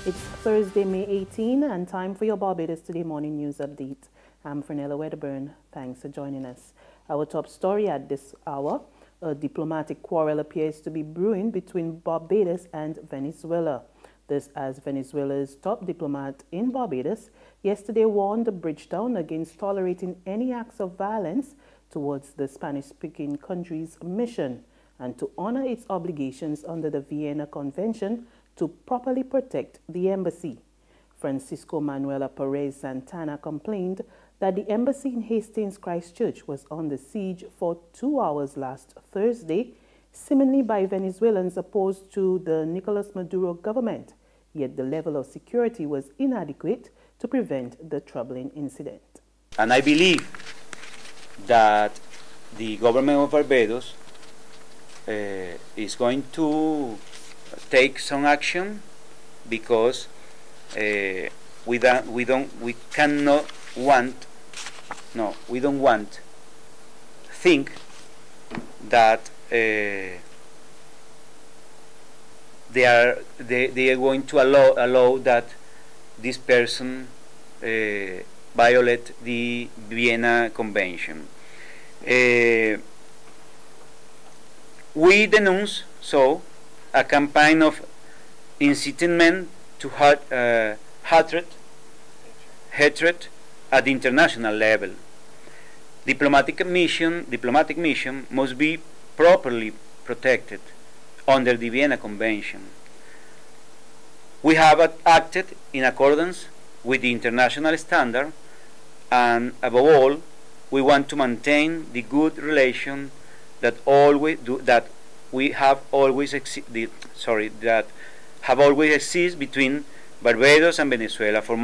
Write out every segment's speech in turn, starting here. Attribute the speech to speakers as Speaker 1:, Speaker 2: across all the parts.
Speaker 1: It's Thursday, May 18, and time for your Barbados Today morning news update. I'm Fernella Wedderburn. Thanks for joining us. Our top story at this hour: a diplomatic quarrel appears to be brewing between Barbados and Venezuela. This as Venezuela's top diplomat in Barbados yesterday warned Bridgetown against tolerating any acts of violence towards the Spanish-speaking country's mission and to honor its obligations under the Vienna Convention to properly protect the embassy. Francisco Manuela Perez Santana complained that the embassy in Hastings, Christchurch was under siege for 2 hours last Thursday, seemingly by Venezuelans opposed to the Nicolas Maduro government, yet the level of security was inadequate to prevent the troubling incident.
Speaker 2: And I believe that the government of Barbados is going to take some action, because we don't want think that they are going to allow that this person violate the Vienna Convention. We denounce a campaign of incitement to hatred at the international level. Diplomatic mission must be properly protected under the Vienna Convention. We have acted in accordance with the international standard, and above all, we want to maintain the good relation that have always existed between Barbados and Venezuela for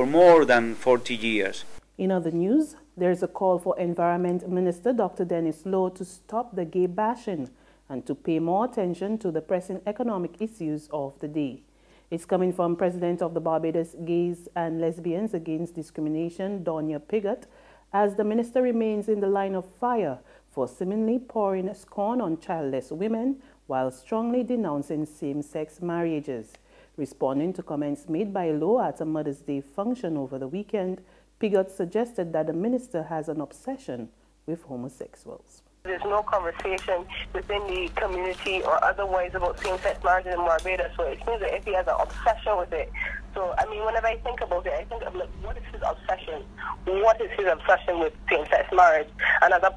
Speaker 2: more than 40 years.
Speaker 1: In other news, there is a call for Environment Minister Dr. Dennis Lowe to stop the gay bashing and to pay more attention to the pressing economic issues of the day. It's coming from President of the Barbados Gays and Lesbians Against Discrimination, Donia Piggott, as the minister remains in the line of fire for seemingly pouring scorn on childless women while strongly denouncing same-sex marriages. Responding to comments made by Lowe at a Mother's Day function over the weekend, Piggott suggested that the minister has an obsession with homosexuals.
Speaker 3: There's no conversation within the community or otherwise about same-sex marriages in Barbados, so it seems that if he has an obsession with it. So, I mean, whenever I think about it, I think of, like, what is his obsession? What is his obsession with same-sex marriage? And as a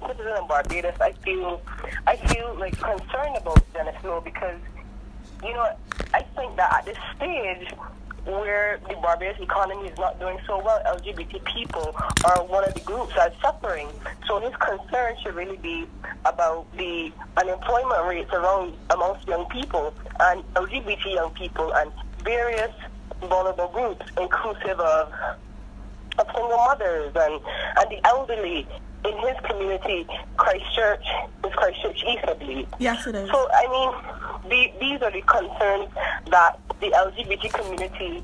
Speaker 3: citizen of Barbados, I feel like concerned about Dennis Lowe, because, you know, I think that at this stage, where the Barbados economy is not doing so well, LGBT people are one of the groups that's suffering. So his concern should really be about the unemployment rates amongst young people and LGBT young people and various vulnerable groups, inclusive of single mothers and the elderly. In his community, Christchurch East, I believe.
Speaker 4: Yes, it is.
Speaker 3: So, I mean, these are the concerns that the LGBT community,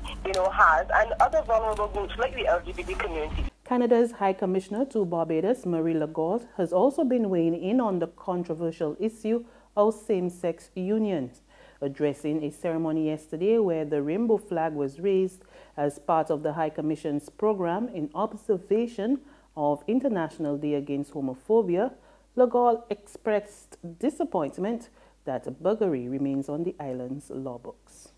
Speaker 3: has, and other vulnerable groups like the LGBT community.
Speaker 1: Canada's High Commissioner to Barbados, Marie Legault, has also been weighing in on the controversial issue of same-sex unions, addressing a ceremony yesterday where the rainbow flag was raised as part of the High Commission's program in observation of International Day Against Homophobia. Legault expressed disappointment that buggery remains on the island's law books.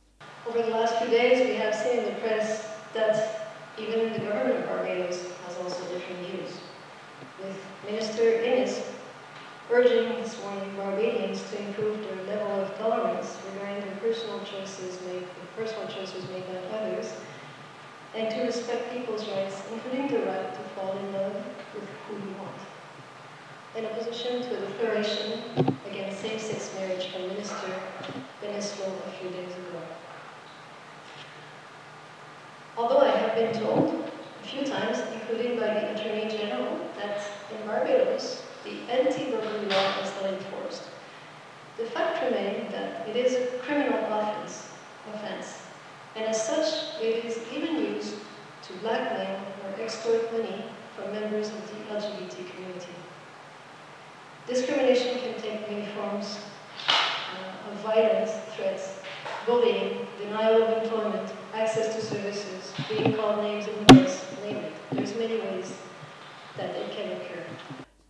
Speaker 5: Over the last few days, we have seen in the press that even the government of Barbados has also different views, with Minister Innes urging his sworn Barbadians to improve their level of tolerance regarding their personal choices made by others, and to respect people's rights, including the right to fall in love with who you want. In opposition to a declaration against same-sex marriage from Minister Dennis Lowe a few days ago. Although I have been told a few times, including by the Attorney General, that in Barbados, the anti-burglary law is not enforced, the fact remains that it is a criminal offense, and as such, it is even used to blackmail or extort money from members of the LGBT community. Discrimination can take many forms of violence, threats, bullying, denial of employment, access to services, being called names in the press, name it. There's many ways that it can occur.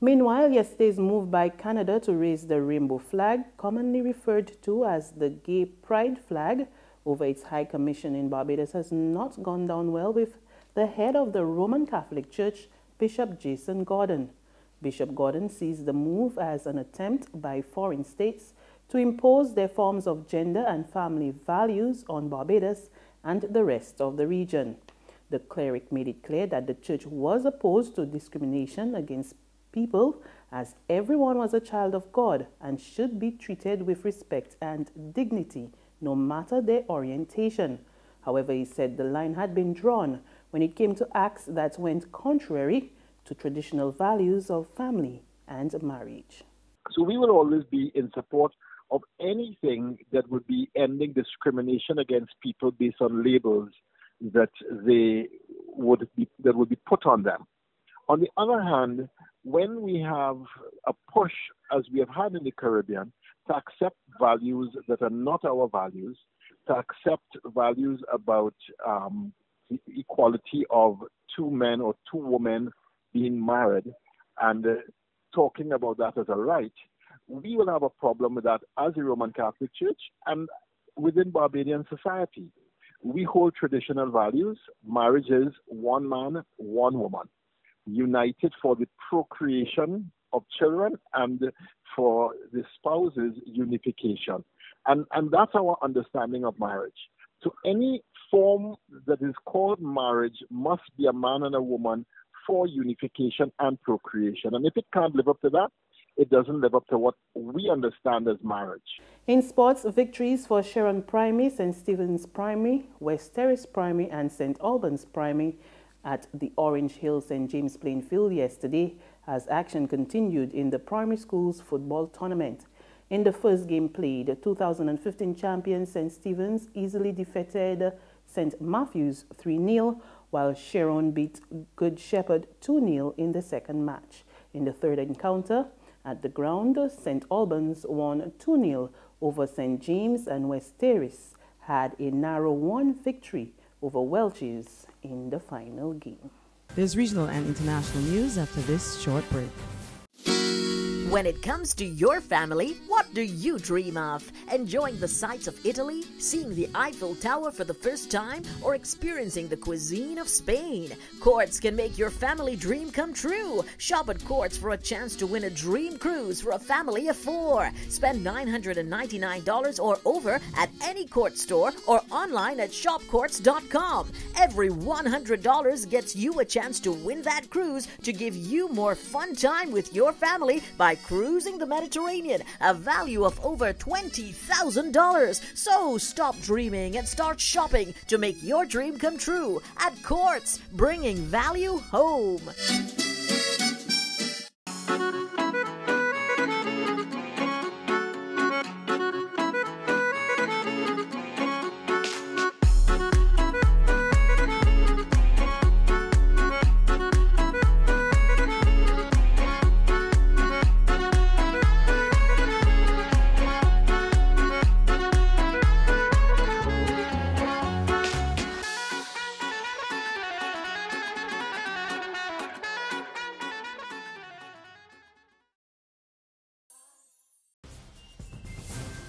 Speaker 1: Meanwhile, yesterday's move by Canada to raise the rainbow flag, commonly referred to as the Gay Pride flag, over its High Commission in Barbados has not gone down well with the head of the Roman Catholic Church, Bishop Jason Gordon. Bishop Gordon sees the move as an attempt by foreign states to impose their forms of gender and family values on Barbados and the rest of the region. The cleric made it clear that the church was opposed to discrimination against people, as everyone was a child of God and should be treated with respect and dignity, no matter their orientation. However, he said the line had been drawn when it came to acts that went contrary to traditional values of family and marriage.
Speaker 4: So we will always be in support of anything that would be ending discrimination against people based on labels that would be put on them. On the other hand, when we have a push, as we have had in the Caribbean, to accept values that are not our values, to accept values about the equality of two men or two women being married and talking about that as a right, we will have a problem with that as a Roman Catholic Church and within Barbadian society. We hold traditional values. Marriage is one man, one woman, united for the procreation of children and for the spouse's unification. And that's our understanding of marriage. So any form that is called marriage must be a man and a woman for unification and procreation. And if it can't live up to that, it doesn't live up to what we understand as marriage.
Speaker 1: In sports, victories for Sharon Primary, St. Stephen's Primary, West Terrace Primary and St. Albans Primary at the Orange Hill St. James Plainfield yesterday as action continued in the primary schools football tournament. In the first game played, 2015 champion St. Stephen's easily defeated St. Matthew's 3-0, while Sharon beat Good Shepherd 2-0 in the second match. In the third encounter at the ground, St. Albans won 2-0 over St. James, and West Terrace had a narrow 1 victory over Welch's in the final game.
Speaker 6: There's regional and international news after this short break.
Speaker 7: When it comes to your family, what do you dream of? Enjoying the sights of Italy, seeing the Eiffel Tower for the first time, or experiencing the cuisine of Spain? Courts can make your family dream come true. Shop at Courts for a chance to win a dream cruise for a family of 4. Spend $999 or over at any Court store or online at shopcourts.com. Every $100 gets you a chance to win that cruise to give you more fun time with your family by cruising the Mediterranean, a value of over $20,000. So stop dreaming and start shopping to make your dream come true at Courts, bringing value home.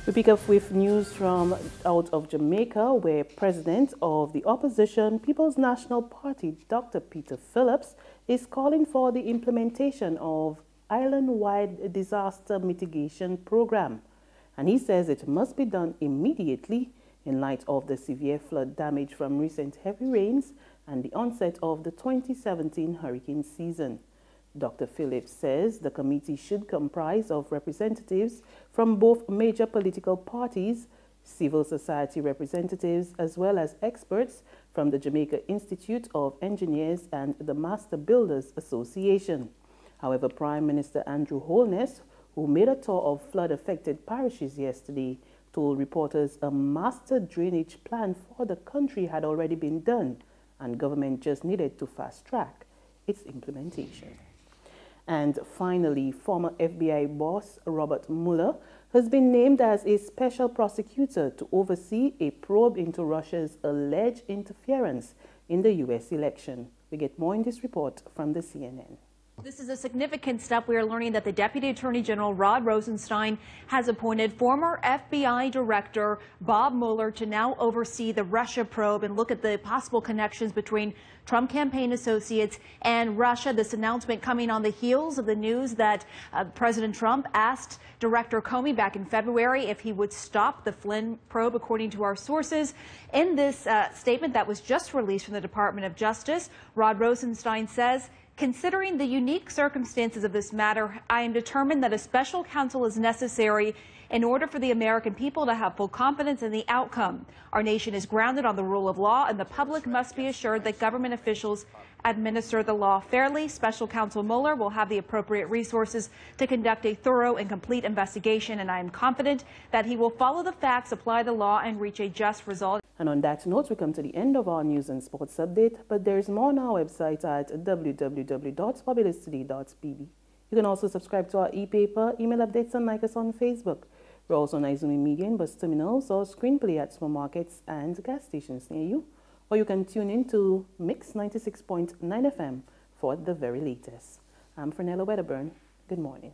Speaker 1: We pick up with news from out of Jamaica, where President of the Opposition People's National Party, Dr. Peter Phillips, is calling for the implementation of island-wide disaster mitigation program. And he says it must be done immediately in light of the severe flood damage from recent heavy rains and the onset of the 2017 hurricane season. Dr. Phillips says the committee should comprise of representatives from both major political parties, civil society representatives, as well as experts from the Jamaica Institute of Engineers and the Master Builders Association. However, Prime Minister Andrew Holness, who made a tour of flood-affected parishes yesterday, told reporters a master drainage plan for the country had already been done, and government just needed to fast-track its implementation. And finally, former FBI boss Robert Mueller has been named as a special prosecutor to oversee a probe into Russia's alleged interference in the U.S. election. We get more in this report from the CNN.
Speaker 8: This is a significant step. We are learning that the Deputy Attorney General Rod Rosenstein has appointed former FBI Director Bob Mueller to now oversee the Russia probe and look at the possible connections between Trump campaign associates and Russia. This announcement coming on the heels of the news that President Trump asked Director Comey back in February if he would stop the Flynn probe, according to our sources. In this statement that was just released from the Department of Justice, Rod Rosenstein says, "Considering the unique circumstances of this matter, I am determined that a special counsel is necessary in order for the American people to have full confidence in the outcome. Our nation is grounded on the rule of law, and the public must be assured that government officials administer the law fairly. Special Counsel Mueller will have the appropriate resources to conduct a thorough and complete investigation, and I am confident that he will follow the facts, apply the law, and reach a just result."
Speaker 1: And on that note, we come to the end of our news and sports update, but there's more on our website at www.barbadostoday.bb. You can also subscribe to our e-paper, email updates, and like us on Facebook. We're also on Izumi Media in bus terminals or screenplay at supermarkets and gas stations near you. Or you can tune in to Mix 96.9 FM for the very latest. I'm Fernella Wedderburn. Good morning.